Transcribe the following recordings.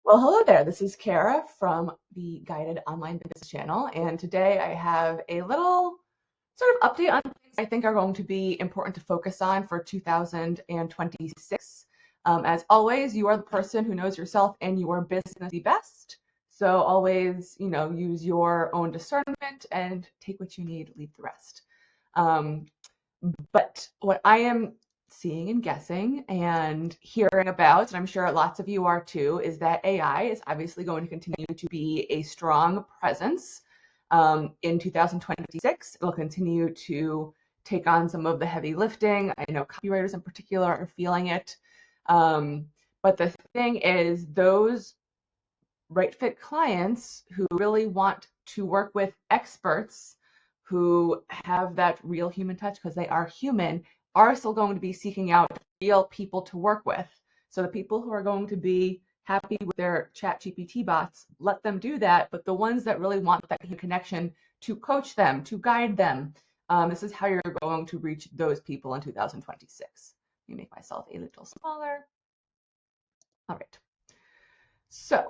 Well, hello there. This is Kara from the Guided Online Business Channel, and today I have a little sort of update on things I think are going to be important to focus on for 2026. As always, you are the person who knows yourself and your business the best. So always, use your own discernment and take what you need, leave the rest. Um, but what I am seeing and guessing and hearing about, and I'm sure lots of you are too, is that AI is obviously going to continue to be a strong presence in 2026. It'll continue to take on some of the heavy lifting. I know copywriters in particular are feeling it. But the thing is, those right fit clients who really want to work with experts who have that real human touch because they are human are still going to be seeking out real people to work with. So the people who are going to be happy with their chat GPT bots, let them do that. But the ones that really want that connection to coach them, to guide them, this is how you're going to reach those people in 2026. Let me make myself a little smaller. All right. So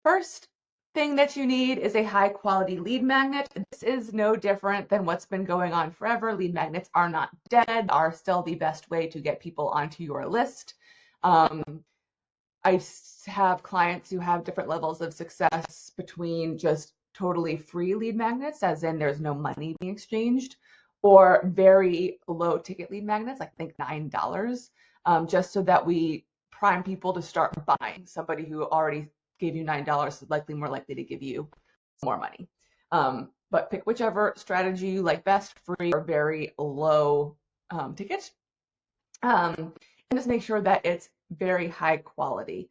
first thing that you need is a high quality lead magnet. This is no different than what's been going on forever. Lead magnets are not dead, are still the best way to get people onto your list. I have clients who have different levels of success between just totally free lead magnets, as in there's no money being exchanged, or very low ticket lead magnets, like I think $9, just so that we prime people to start buying. Somebody who already gave you $9 is likely more likely to give you more money. But pick whichever strategy you like best, free or very low ticket. And just make sure that it's very high quality.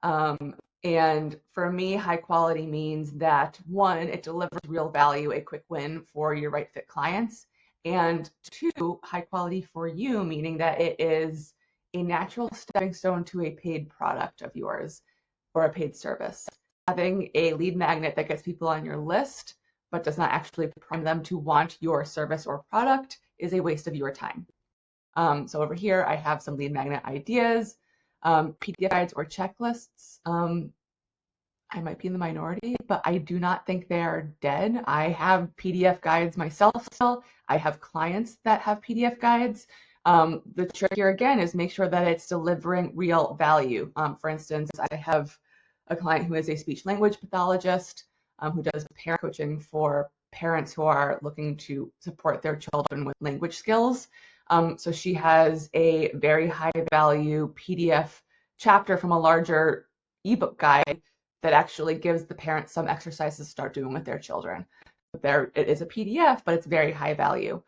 And for me, high quality means that one, it delivers real value, a quick win for your right fit clients. And two, high quality for you, meaning that it is a natural stepping stone to a paid product of yours or a paid service. Having a lead magnet that gets people on your list but does not actually prime them to want your service or product is a waste of your time. So over here, I have some lead magnet ideas, PDF guides or checklists. I might be in the minority, but I do not think they are dead. I have PDF guides myself still. I have clients that have PDF guides. The trick here again is make sure that it's delivering real value. For instance, I have a client who is a speech language pathologist who does parent coaching for parents who are looking to support their children with language skills. So she has a very high value PDF chapter from a larger ebook guide that actually gives the parents some exercises to start doing with their children. It is a PDF, but it's very high value.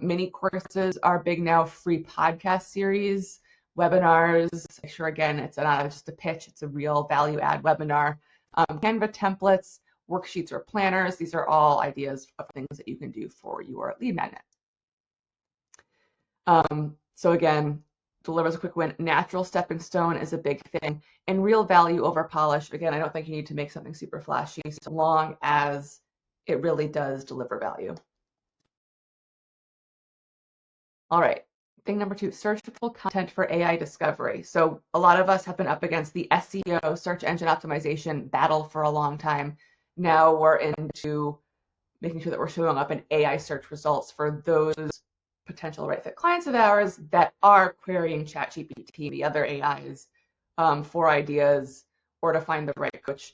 Mini courses are big now, free podcast series, webinars. Make sure again, it's not just a pitch, it's a real value add webinar. Canva templates, worksheets or planners. These are all ideas of things that you can do for your lead magnet. So again, delivers a quick win. Natural stepping stone is a big thing, and real value over polished. Again, I don't think you need to make something super flashy so long as it really does deliver value. All right, thing number 2, searchable content for AI discovery. So a lot of us have been up against the SEO, search engine optimization battle for a long time. Now we're into making sure that we're showing up in AI search results for those potential right fit clients of ours that are querying ChatGPT, the other AIs, for ideas or to find the right coach.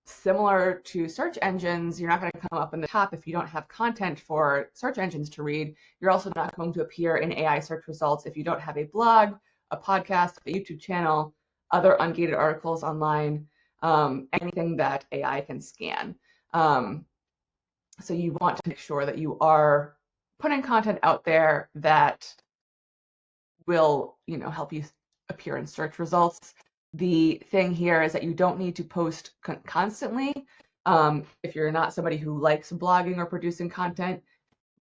Similar to search engines, you're not going to come up in the top if you don't have content for search engines to read. You're also not going to appear in AI search results if you don't have a blog, a podcast, a YouTube channel, other ungated articles online, anything that AI can scan. So you want to make sure that you are putting content out there that will, help you appear in search results. The thing here is that you don't need to post constantly. If you're not somebody who likes blogging or producing content,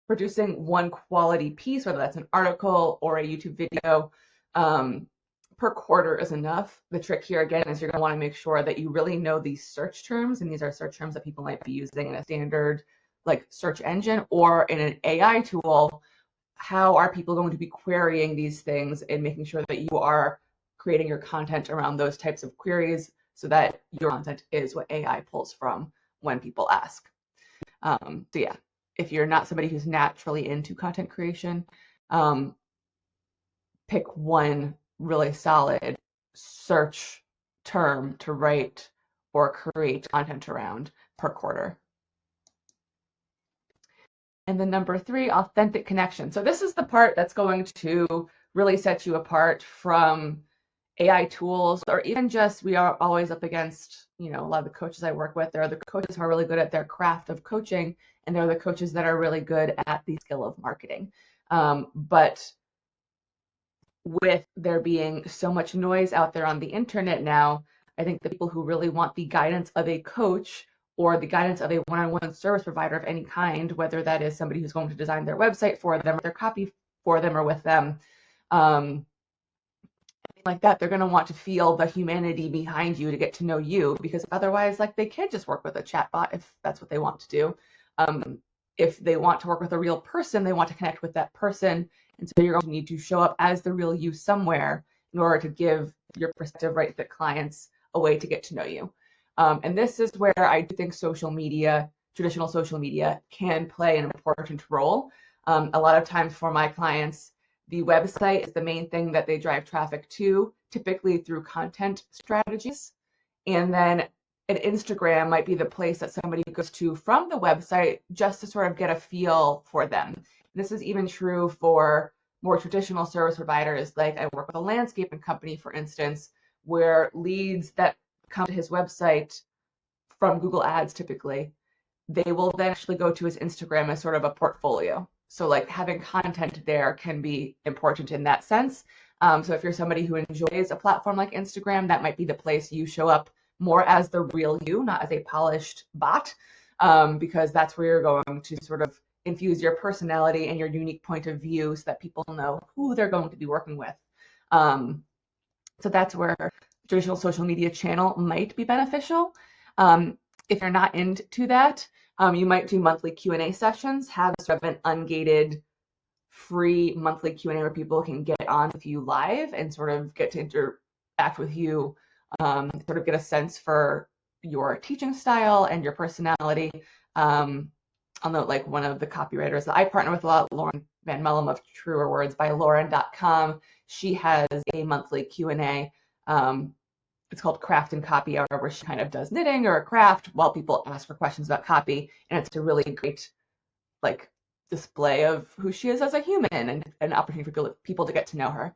producing one quality piece, whether that's an article or a YouTube video, per quarter is enough. The trick here again is you're going to want to make sure that you really know these search terms, and these are search terms that people might be using in a standard like search engine or in an AI tool. How are people going to be querying these things and making sure that you are creating your content around those types of queries so that your content is what AI pulls from when people ask. So yeah, if you're not somebody who's naturally into content creation, pick one really solid search term to write or create content around per quarter. And then number 3, authentic connection. So this is the part that's going to really set you apart from AI tools, or even just, we are always up against, a lot of the coaches I work with, they're the coaches who are really good at their craft of coaching, and they're the coaches that are really good at the skill of marketing. But with there being so much noise out there on the internet now, I think the people who really want the guidance of a coach or the guidance of a one-on-one service provider of any kind, whether that is somebody who's going to design their website for them, or their copy for them, or with them, like that, they're going to want to feel the humanity behind you to get to know you, because otherwise, like, they can't just work with a chatbot if that's what they want to do. If they want to work with a real person, they want to connect with that person. And so you're going to need to show up as the real you somewhere in order to give your perspective right fit clients a way to get to know you. And this is where I do think social media, traditional social media, can play an important role. A lot of times for my clients, the website is the main thing that they drive traffic to, typically through content strategies. And then an Instagram might be the place that somebody goes to from the website just to sort of get a feel for them. This is even true for more traditional service providers. Like, I work with a landscaping company, for instance, where leads that come to his website from Google Ads, typically, they will then actually go to his Instagram as sort of a portfolio. So like, having content there can be important in that sense. So if you're somebody who enjoys a platform like Instagram, that might be the place you show up more as the real you, not as a polished bot, because that's where you're going to sort of infuse your personality and your unique point of view so that people know who they're going to be working with. So that's where traditional social media channel might be beneficial. If you're not into that, you might do monthly Q&A sessions, have sort of an ungated free monthly Q&A where people can get on with you live and sort of get to interact with you, sort of get a sense for your teaching style and your personality. I'll note, like, one of the copywriters that I partner with a lot, Lauren Van Mellum of Truer Words by Lauren.com. She has a monthly Q&A. It's called Craft and Copy Hour, where she kind of does knitting or a craft while people ask her questions about copy. And it's a really great, like, display of who she is as a human, and an opportunity for people to get to know her.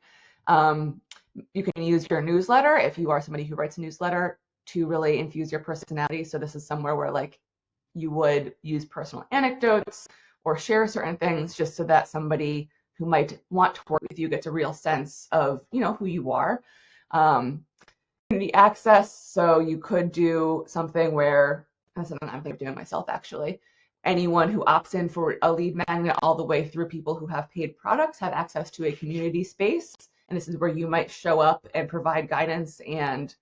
You can use your newsletter, if you are somebody who writes a newsletter, to really infuse your personality. So this is somewhere where, like, you would use personal anecdotes or share certain things just so that somebody who might want to work with you gets a real sense of, who you are. Community access, so you could do something where, that's something I'm thinking of doing myself, actually. Anyone who opts in for a lead magnet all the way through people who have paid products have access to a community space. And this is where you might show up and provide guidance and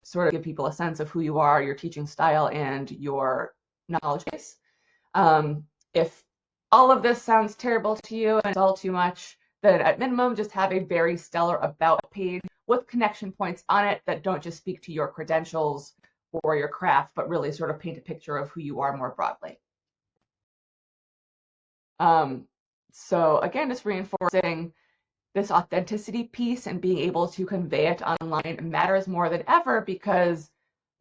sort of give people a sense of who you are, your teaching style, and your knowledge base. If all of this sounds terrible to you and it's all too much, then at minimum, just have a very stellar about page with connection points on it that don't just speak to your credentials or your craft, but really sort of paint a picture of who you are more broadly. So again, just reinforcing this authenticity piece and being able to convey it online matters more than ever, because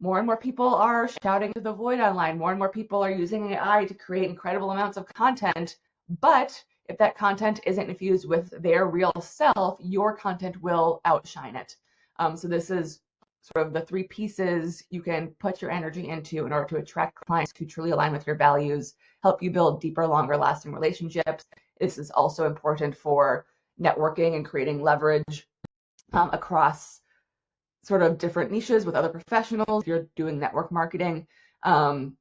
more and more people are shouting to the void online. More and more people are using AI to create incredible amounts of content. But if that content isn't infused with their real self, your content will outshine it. So this is sort of the 3 pieces you can put your energy into in order to attract clients who truly align with your values, help you build deeper, longer lasting relationships. This is also important for networking and creating leverage across sort of different niches with other professionals. If you're doing network marketing, again,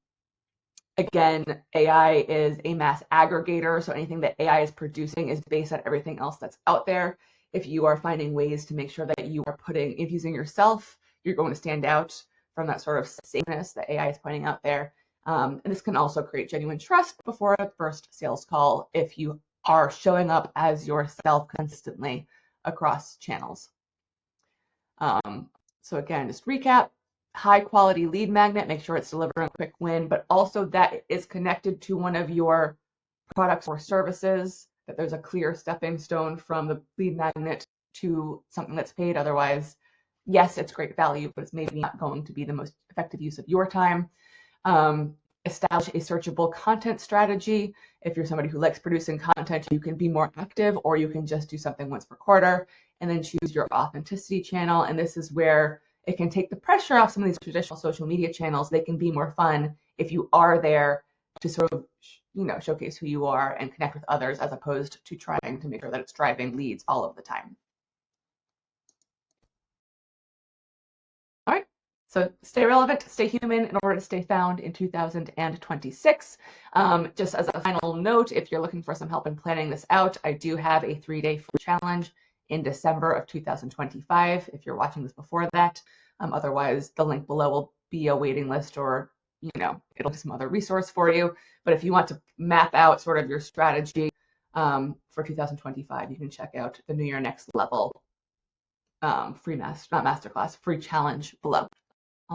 AI is a mass aggregator, so anything that AI is producing is based on everything else that's out there. If you are finding ways to make sure that you are infusing yourself, you're going to stand out from that sort of sameness that AI is pointing out there. And this can also create genuine trust before a first sales call if you are showing up as yourself consistently across channels. So again, just recap, high quality lead magnet, make sure it's delivering a quick win, but also that it is connected to one of your products or services, that there's a clear stepping stone from the lead magnet to something that's paid. Otherwise, yes, it's great value, but it's maybe not going to be the most effective use of your time. Um, Establish a searchable content strategy. If you're somebody who likes producing content, you can be more active, or you can just do something once per quarter, and then choose your authenticity channel. And this is where it can take the pressure off some of these traditional social media channels. They can be more fun if you are there to sort of, showcase who you are and connect with others, as opposed to trying to make sure that it's driving leads all of the time. All right. So stay relevant, stay human in order to stay found in 2026. Just as a final note, if you're looking for some help in planning this out, I do have a 3-day free challenge in December of 2025 if you're watching this before that. Otherwise, the link below will be a waiting list, or it'll be some other resource for you. But if you want to map out sort of your strategy for 2025, you can check out the New Year Next Level free not masterclass, free challenge below.